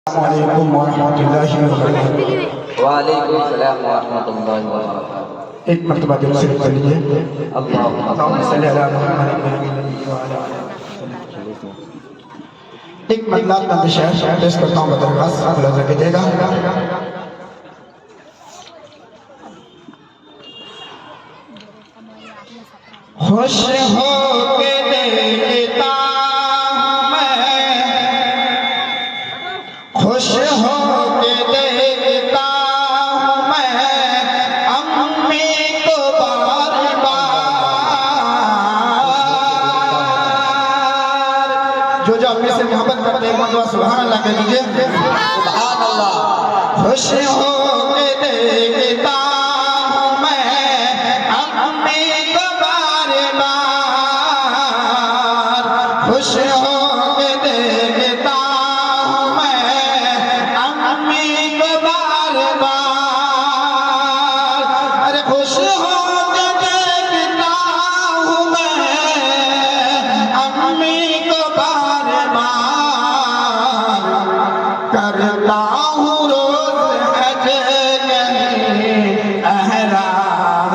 अस्सलामुअलैकुम वरहमतुल्लाहि वबरकातुहू। वालेकुम सलाम व रहमतुल्लाहि व बरकातुहू। एक मरतबा दिल से पढ़ लीजिए। अल्लाहुम्मा सल्ली अला मुहम्मद व अला आलिहि। एक मतलब का शेर पेश करता हूँ बदरगास अल्लाह जगह देगा। खुश हो के देखता खुश हो के देखता मैं अम्मी को बार बार। जो अम्मी से मोहब्बत करते हैं वो सुभान अल्लाह कह दीजिए। सुभान अल्लाह। खुश हो के देखता मैं अम्मी को बार बार। खुश हो के देखता खुश हो के देखता हूँ मैं अम्मी को बार बार। करता हूँ रोज हज अहराम।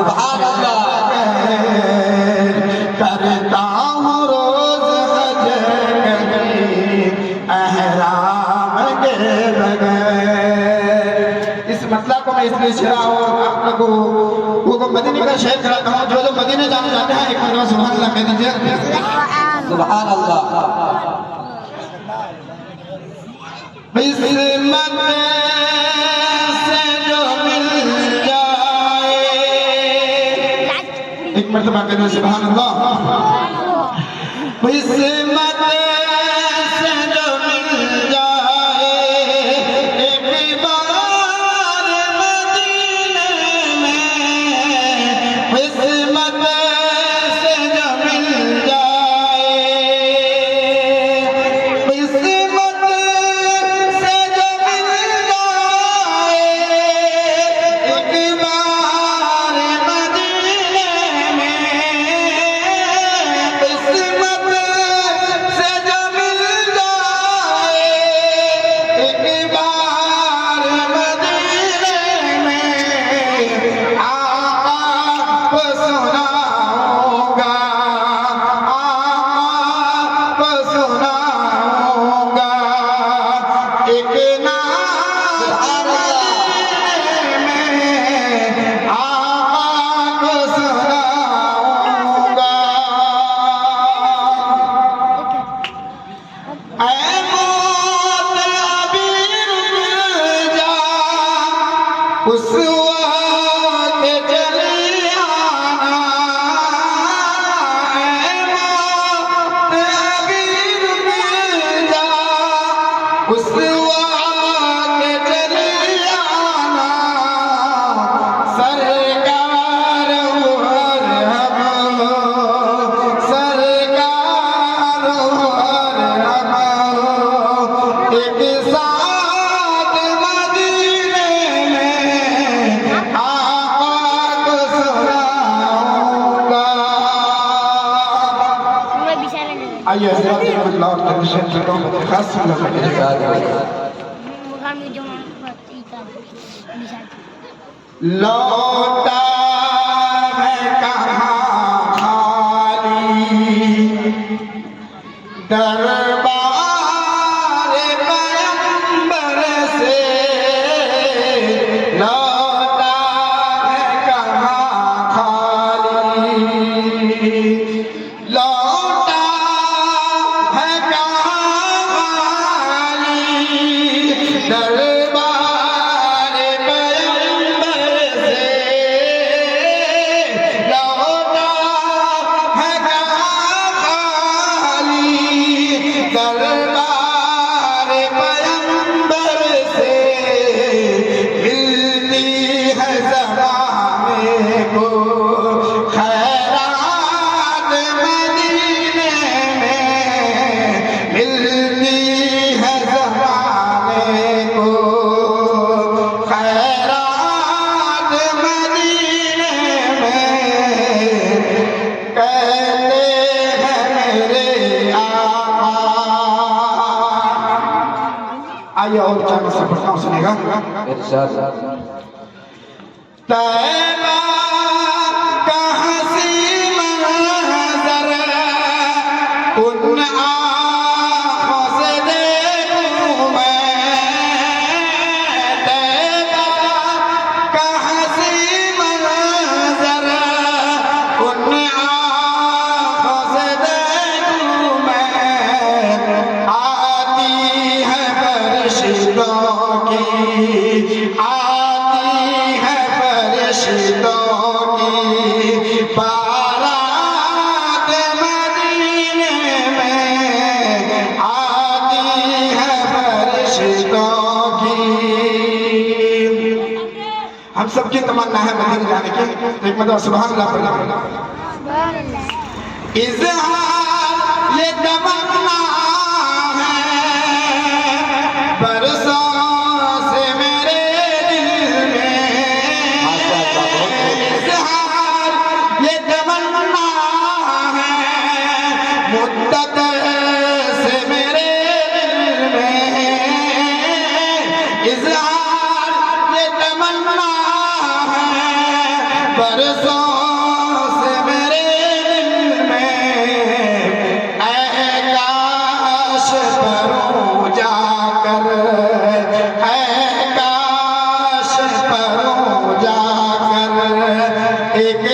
करता हूँ रोज हज अहराम के बगैर। इस मतलब को मैं इसलिए छेड़ा हूँ आप लोगों को मदीने का शेर कराता हूँ। जो मदीने जाना चाहते हैं एक बार सुभान अल्लाह कह दीजिए। सुभान अल्लाह। किस्मत से जो मिल जाए एक मरतबा कह दो सुभान अल्लाह। किस्मत से जो मिल जाए एक बार मदीने में। किस्मत से जो मिल जाए किस्मत से जो मिल जाए एक बार मदीने में। किस्मत से जो मिल जाए एक बार मदीने में। आका को सुनाऊंगा आका को सुनाऊंगा एक नाम में। आका को सुनाऊंगा ऐ मौत अभी रुक जा उस वक्त चली आना। ऐ मौत अभी रुक जा उस वक्त चली आना। सरकार हर हम सरकार हर हम एक साथ मदीने में आका को सुनाऊंगा। आइए हज़रात अल्लाह के निशान की रहमत खास अल्लाह का लौटा है कहाँ खाली दरबार पैगंबर से। लौटा है कहाँ खाली लौटा है कहाँ खाली दरबार पैगंबर से। लौटा है कहाँ खाली आइए और चार में से पढ़ता हूँ, सुनेगा। इरशाद। तैबा का हसी मंजर उन आँखों से देखूं मैं, तैबा का हसी मंजर उन आँखों से देखूं मैं, आती है फरिश्तों की, आती है फरिश्तों की बारात मदीने में, आती है फरिश्तों की। हम सबकी तमन्ना है मदीने जाने की, एक मतलब सुभान अल्लाह पढ़ना। इज़हार ये तमन्ना है बरसों से मेरे दिल में, इज़हार ये तमन्ना है मुद्दत से मेरे दिल में, इज़हार ये तमन्ना है बरसों से मेरे दिल में, ऐ काश परूं जाकर, ऐ काश परूं जाकर एक